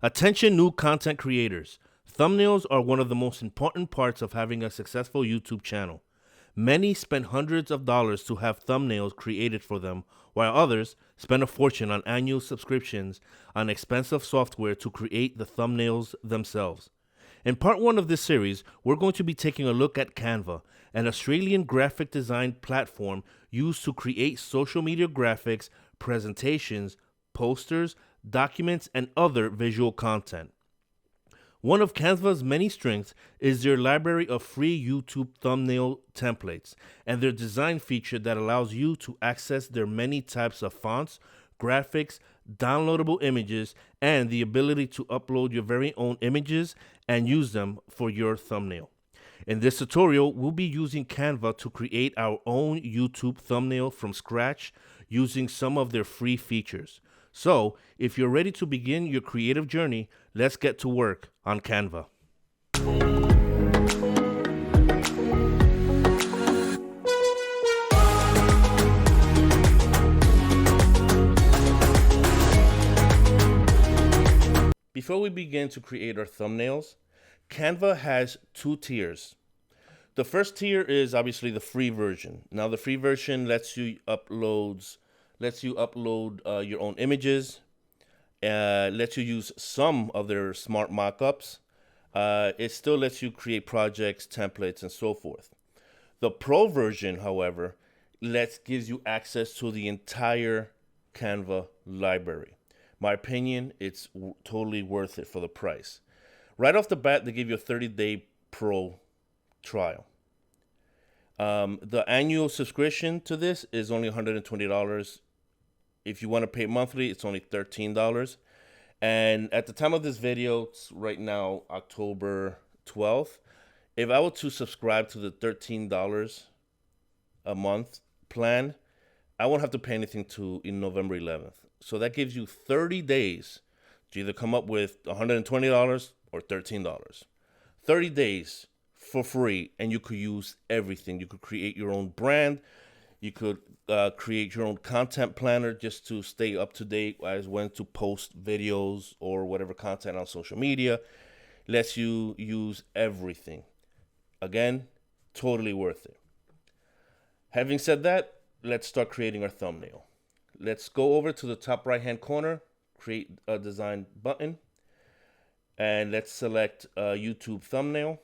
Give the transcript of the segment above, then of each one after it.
Attention new content creators. Thumbnails are one of the most important parts of having a successful YouTube channel. Many spend hundreds of dollars to have thumbnails created for them, while others spend a fortune on annual subscriptions on expensive software to create the thumbnails themselves. In part one of this series, we're going to be taking a look at Canva, an Australian graphic design platform used to create social media graphics, presentations, posters, documents, and other visual content. One of Canva's many strengths is their library of free YouTube thumbnail templates and their design feature that allows you to access their many types of fonts, graphics, downloadable images, and the ability to upload your very own images and use them for your thumbnail. In this tutorial, we'll be using Canva to create our own YouTube thumbnail from scratch using some of their free features. So, if you're ready to begin your creative journey, let's get to work on Canva. Before we begin to create our thumbnails, Canva has two tiers. The first tier is obviously the free version. Now, the free version lets you upload your own images, lets you use some of their smart mockups. It still lets you create projects, templates, and so forth. The pro version, however, gives you access to the entire Canva library. My opinion, it's totally worth it for the price. Right off the bat, they give you a 30-day pro trial. The annual subscription to this is only $120. If you want to pay monthly, it's only $13. And at the time of this video, it's right now, October 12th. If I were to subscribe to the $13 a month plan, I won't have to pay anything in November 11th. So that gives you 30 days to either come up with $120 or $13. 30 days for free, and you could use everything. You could create your own brand. You could create your own content planner just to stay up to date as when to post videos or whatever content on social media. Lets you use everything. Again, totally worth it. Having said that, let's start creating our thumbnail. Let's go over to the top right-hand corner, create a design button, and let's select a YouTube thumbnail.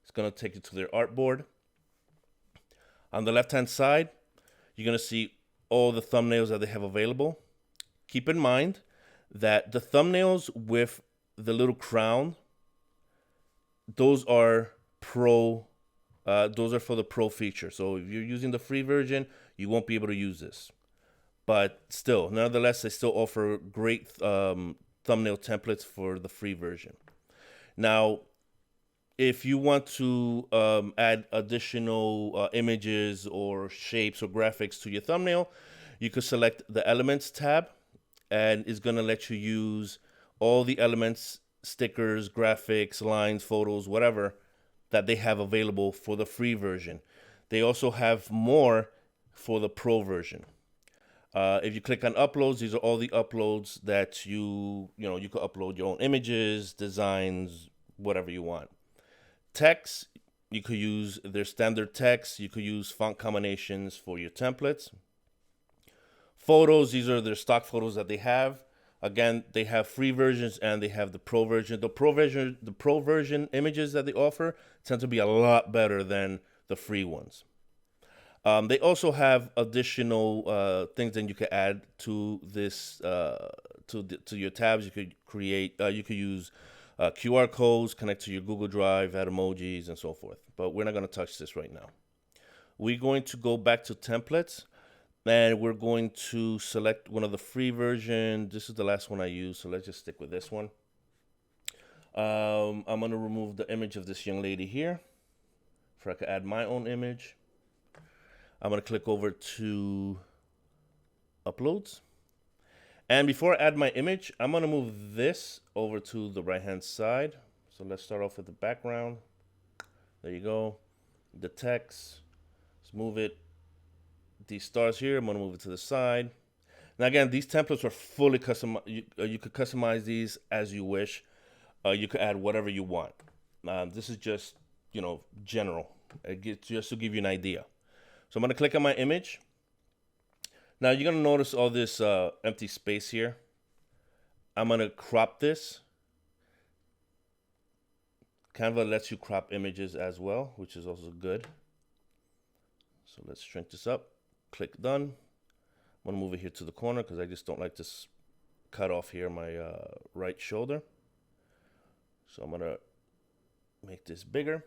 It's going to take you to their artboard. On the left-hand side, you're going to see all the thumbnails that they have available. Keep in mind that the thumbnails with the little crown, those are pro. Those are for the pro feature. So if you're using the free version, you won't be able to use this. But still, nonetheless, they still offer great thumbnail templates for the free version. Now, if you want to add additional images or shapes or graphics to your thumbnail, you could select the Elements tab, and it's going to let you use all the elements, stickers, graphics, lines, photos, whatever, that they have available for the free version. They also have more for the pro version. If you click on uploads, these are all the uploads that you could upload your own images, designs, whatever you want. Text, you could use their standard text. You could use font combinations for your templates. Photos, these are their stock photos that they have. Again, they have free versions and they have the pro version. The pro version images that they offer tend to be a lot better than the free ones. They also have additional things that you can add to this to your tabs. You could use QR codes, connect to your Google Drive, add emojis, and so forth. But we're not going to touch this right now. We're going to go back to templates. And we're going to select one of the free versions. This is the last one I used, so let's just stick with this one. I'm going to remove the image of this young lady here, so I can add my own image. I'm going to click over to Uploads. And before I add my image, I'm going to move this over to the right-hand side. So let's start off with the background. There you go. The text. Let's move it. These stars here, I'm going to move it to the side. Now again, these templates are fully custom. You could customize these as you wish. You could add whatever you want. This is just, general. Just to give you an idea. So I'm gonna click on my image. Now you're gonna notice all this empty space here. I'm gonna crop this. Canva lets you crop images as well, which is also good. So let's shrink this up. Click done. I'm gonna move it here to the corner because I just don't like this cut off here my right shoulder. So I'm gonna make this bigger.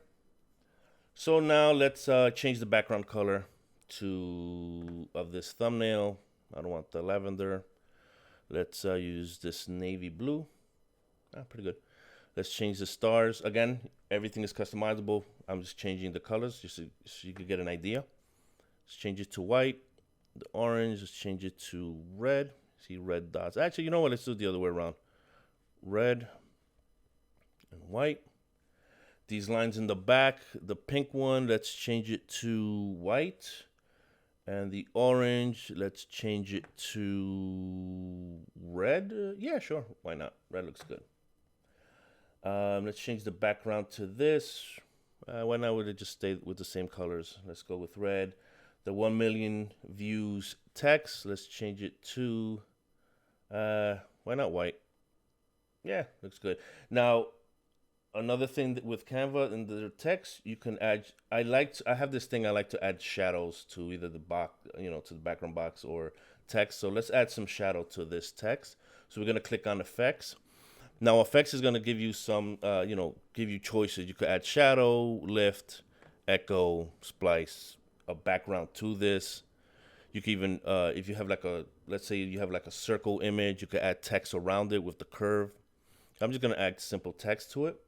So now let's change the background color of this thumbnail. I don't want the lavender. Let's use this navy blue. Pretty good. Let's change the stars. Again, everything is customizable. I'm just changing the colors just so you can get an idea. Let's change it to white. The orange, let's change it to red. See red dots. Actually, you know what? Let's do it the other way around. Red and white. These lines in the back, the pink one, let's change it to white. And the orange, let's change it to red. Yeah, sure. Why not? Red looks good. Let's change the background to this. Why not would it just stay with the same colors? Let's go with red. The 1 million views text, let's change it to, why not white? Yeah, looks good. Now, another thing with Canva and the text, you can add, I have this thing I like to add shadows to either the box, to the background box or text. So let's add some shadow to this text. So we're gonna click on effects. Now effects is gonna give you some, give you choices. You could add shadow, lift, echo, splice, a background to this. You can even, if you have let's say you have like a circle image, you could add text around it with the curve. I'm just gonna add simple text to it.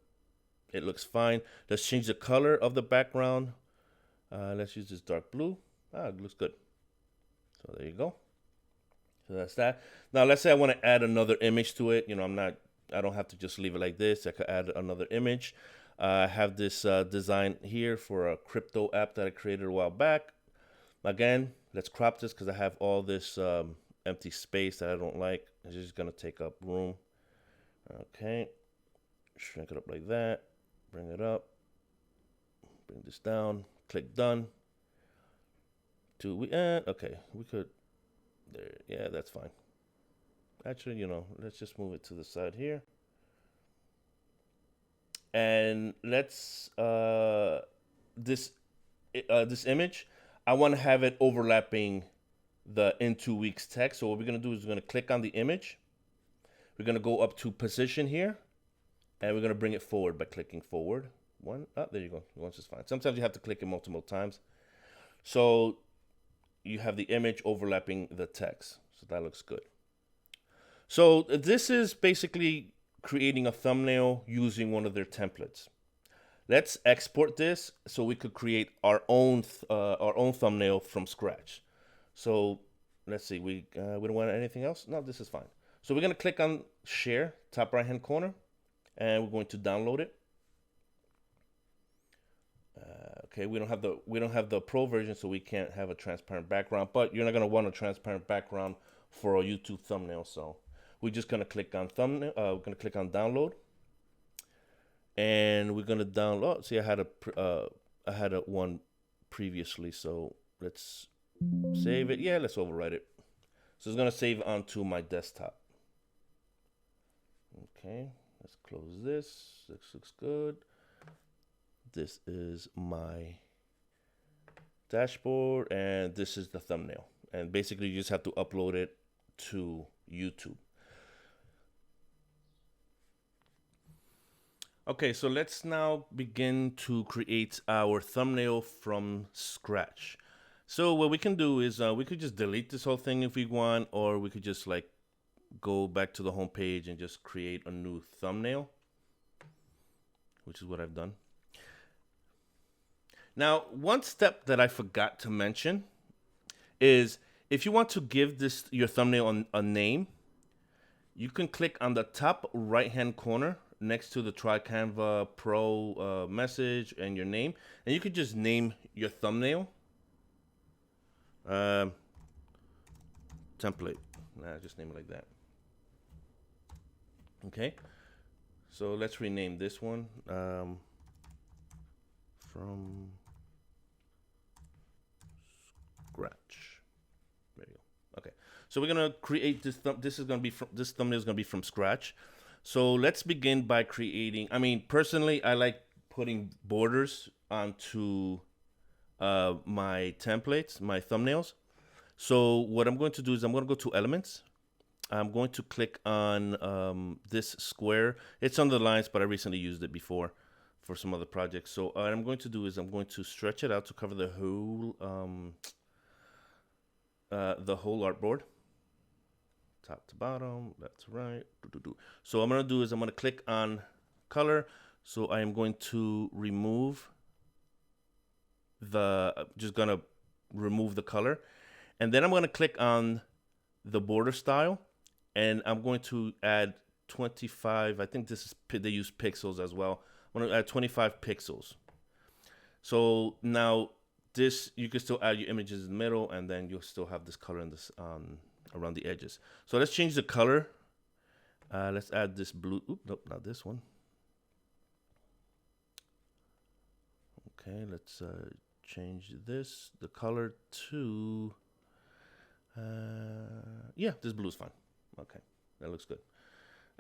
It looks fine. Let's change the color of the background. Let's use this dark blue. It looks good. So there you go. So that's that. Now let's say I want to add another image to it. I don't have to just leave it like this. I could add another image. I have this design here for a crypto app that I created a while back. Again, let's crop this because I have all this empty space that I don't like. It's just going to take up room. Okay. Shrink it up like that. Bring it up. Bring this down. Click done. Okay. We could. There. Yeah, that's fine. Actually, let's just move it to the side here. And let's this image, I want to have it overlapping the in 2 weeks text. So what we're gonna do is we're gonna click on the image. We're gonna go up to position here, and we're gonna bring it forward by clicking forward. There you go. Once is fine. Sometimes you have to click it multiple times. So you have the image overlapping the text. So that looks good. So this is basically creating a thumbnail using one of their templates. Let's export this so we could create our own thumbnail from scratch. So let's see, we don't want anything else. No, this is fine. So we're gonna click on share, top right hand corner, and we're going to download it. Okay, we don't have the pro version, so we can't have a transparent background. But you're not gonna want a transparent background for a YouTube thumbnail, so we're just gonna click on thumbnail. We're gonna click on download, and we're gonna download. See, I had a one previously, so let's save it. Yeah, let's overwrite it. So it's gonna save onto my desktop. Okay, let's close this. This looks good. This is my dashboard, and this is the thumbnail. And basically, you just have to upload it to YouTube. Okay, so let's now begin to create our thumbnail from scratch. So what we can do is we could just delete this whole thing if we want, or we could just like go back to the home page and just create a new thumbnail, which is what I've done. Now, one step that I forgot to mention is if you want to give your thumbnail a name, you can click on the top right-hand corner next to the Try Canva Pro message and your name, and you could just name your thumbnail template. Nah, just name it like that. Okay. So let's rename this one from scratch. There you go. Okay. So we're gonna create this. This is gonna be from this thumbnail is gonna be from scratch. So let's begin by creating. I mean, personally, I like putting borders onto my templates, my thumbnails. So what I'm going to do is I'm going to go to Elements. I'm going to click on this square. It's on the lines, but I recently used it before for some other projects. So what I'm going to do is I'm going to stretch it out to cover the whole artboard, top to bottom, left to right. So what I'm going to do is I'm going to click on color. So I am going to remove just going to remove the color. And then I'm going to click on the border style. And I'm going to add 25. I think this is, they use pixels as well. I'm going to add 25 pixels. So now this, you can still add your images in the middle, and then you'll still have this color in this around the edges. So let's change the color. Let's add this blue. Oop, nope, not this one. Okay, let's change the color to, yeah, this blue is fine. Okay, that looks good.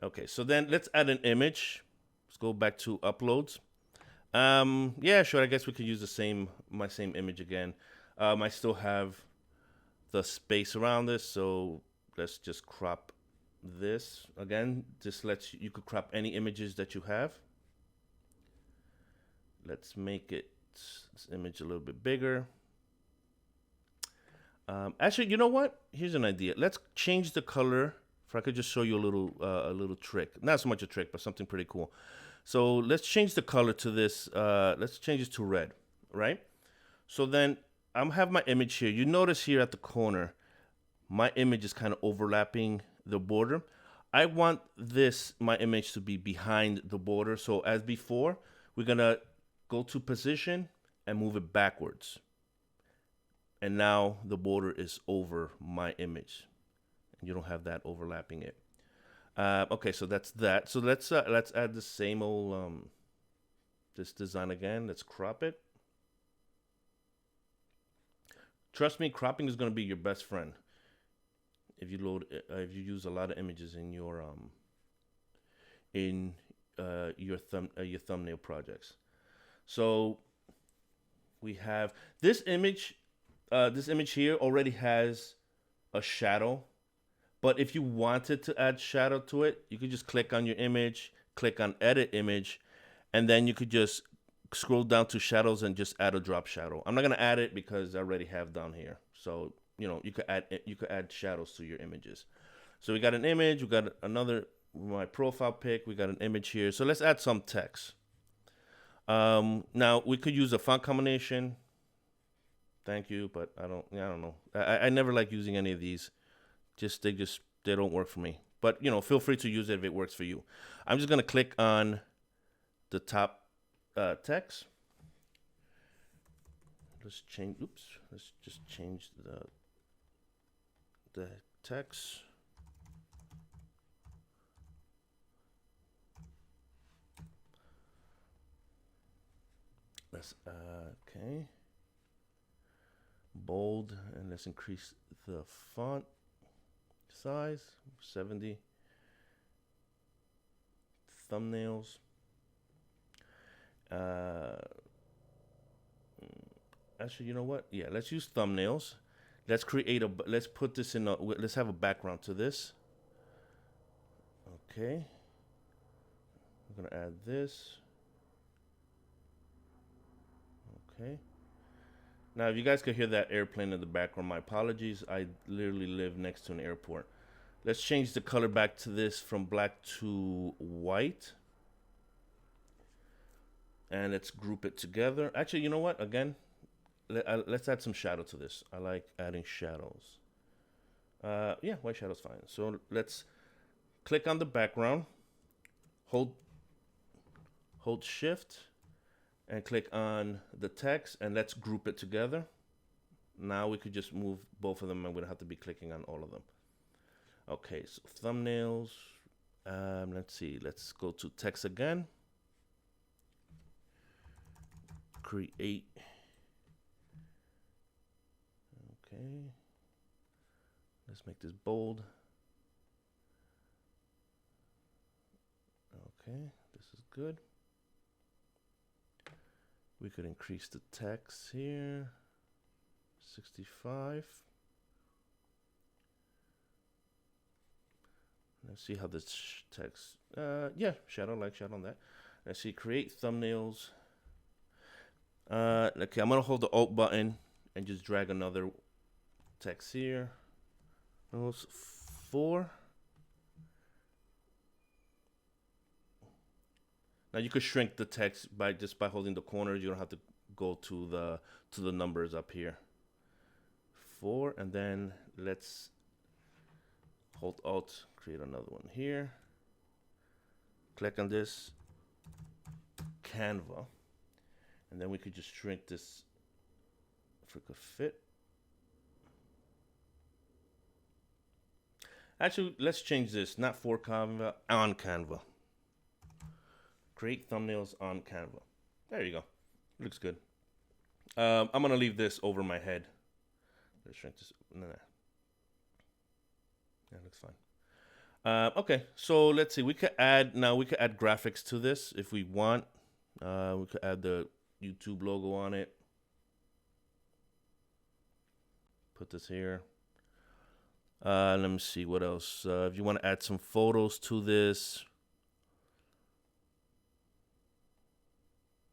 Okay, so then let's add an image. Let's go back to uploads. Yeah, sure. I guess we could use my same image again. I still have the space around this, so let's just crop this again. This you could crop any images that you have. Let's make this image a little bit bigger. Actually, you know what? Here's an idea. Let's change the color. If I could just show you a little trick. Not so much a trick, but something pretty cool. So let's change the color to this. Let's change it to red, right? So then I have my image here. You notice here at the corner, my image is kind of overlapping the border. I want my image to be behind the border. So as before, we're gonna go to position and move it backwards. And now the border is over my image. You don't have that overlapping it. Okay, so that's that. So let's add the same old this design again. Let's crop it. Trust me, cropping is going to be your best friend if you use a lot of images in your thumbnail projects. So we have this image. This image here already has a shadow. But if you wanted to add shadow to it, you could just click on your image, click on edit image, and then you could just scroll down to shadows and just add a drop shadow. I'm not gonna add it because I already have down here. So you could add shadows to your images. So we got an image, we got my profile pic, we got an image here. So let's add some text. Now we could use a font combination. Thank you, but I don't know. I never like using any of these. They don't work for me. But feel free to use it if it works for you. I'm just gonna click on the top text. Let's just change the text. Let's okay. Bold, and let's increase the font size 70. Thumbnails. Actually, you know what? Yeah, let's use thumbnails. Let's put this in. Let's have a background to this. Okay. I'm gonna add this. Okay. Now, if you guys could hear that airplane in the background, my apologies. I literally live next to an airport. Let's change the color back to this from black to white. And let's group it together. Actually, you know what? Again, let's add some shadow to this. I like adding shadows. Yeah, white shadow's fine. So let's click on the background. Hold Shift. And click on the text, and let's group it together. Now we could just move both of them, and we don't have to be clicking on all of them. Okay, so thumbnails. Let's see. Let's go to text again. Create. Okay. Let's make this bold. Okay, this is good. We could increase the text here. 65. Let's see how this text, yeah, shadow on that. Let's see, create thumbnails. Okay, I'm gonna hold the Alt button and just drag another text here. Those 4. Now you could shrink the text by holding the corners. You don't have to go to the numbers up here. 4, and then let's hold Alt, create another one here. Click on this, Canva, and then we could just shrink this if it could fit. Actually, let's change this, not for Canva, on Canva. Create thumbnails on Canva. There you go. Looks good. I'm gonna leave this over my head. Let's shrink this. No. Yeah, looks fine. Okay, so let's see. We could add graphics to this if we want. We could add the YouTube logo on it. Put this here. Let me see what else. If you want to add some photos to this,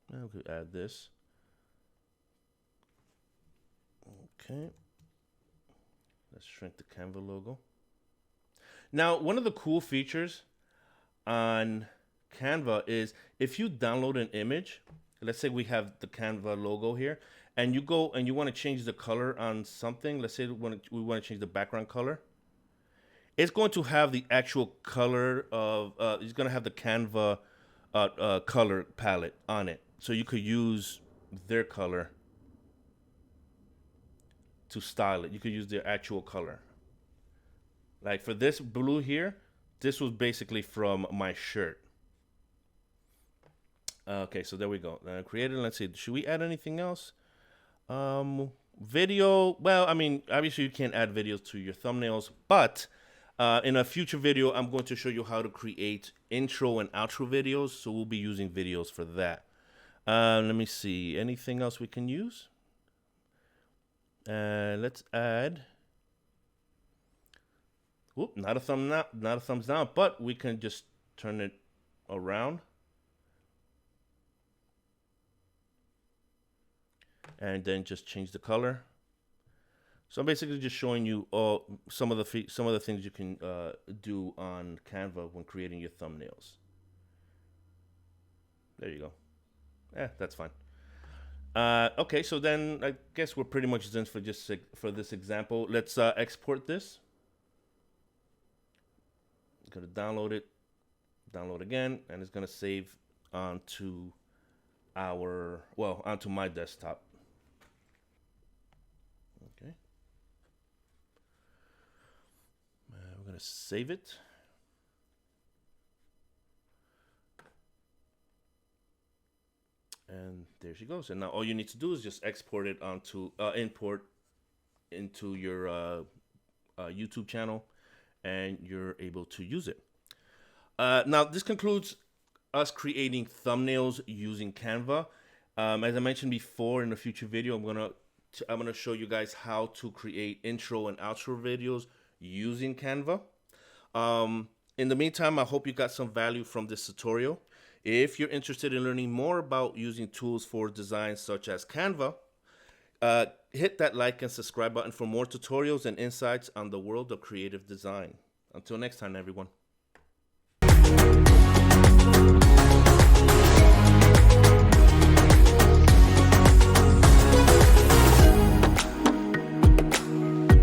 we could add this. Okay. Let's shrink the Canva logo. Now, one of the cool features on Canva is if you download an image, let's say we have the Canva logo here, and you go and you want to change the color on something, let's say we want to change the background color, it's going to have the actual color of, it's going to have the Canva color palette on it. So you could use their color to style it. You could use their actual color. Like for this blue here, this was basically from my shirt. Okay, so there we go. Created, let's see, should we add anything else? Video, well, I mean, obviously you can't add videos to your thumbnails, but in a future video, I'm going to show you how to create intro and outro videos, so we'll be using videos for that. Let me see, anything else we can use? Let's add, whoop, not a thumbs down, but we can just turn it around. And then just change the color. So I'm basically just showing you some of the things you can do on Canva when creating your thumbnails. There you go. That's fine. Okay, so then I guess we're pretty much done for this example. Let's export this. Gonna download it, download again, and it's gonna save onto onto my desktop. Okay. We're gonna save it. And there she goes. And now all you need to do is just export it onto, import into your YouTube channel, and you're able to use it. Now this concludes us creating thumbnails using Canva. As I mentioned before, in a future video, I'm gonna show you guys how to create intro and outro videos using Canva. In the meantime, I hope you got some value from this tutorial. If you're interested in learning more about using tools for design such as Canva, hit that like and subscribe button for more tutorials and insights on the world of creative design. Until next time, everyone.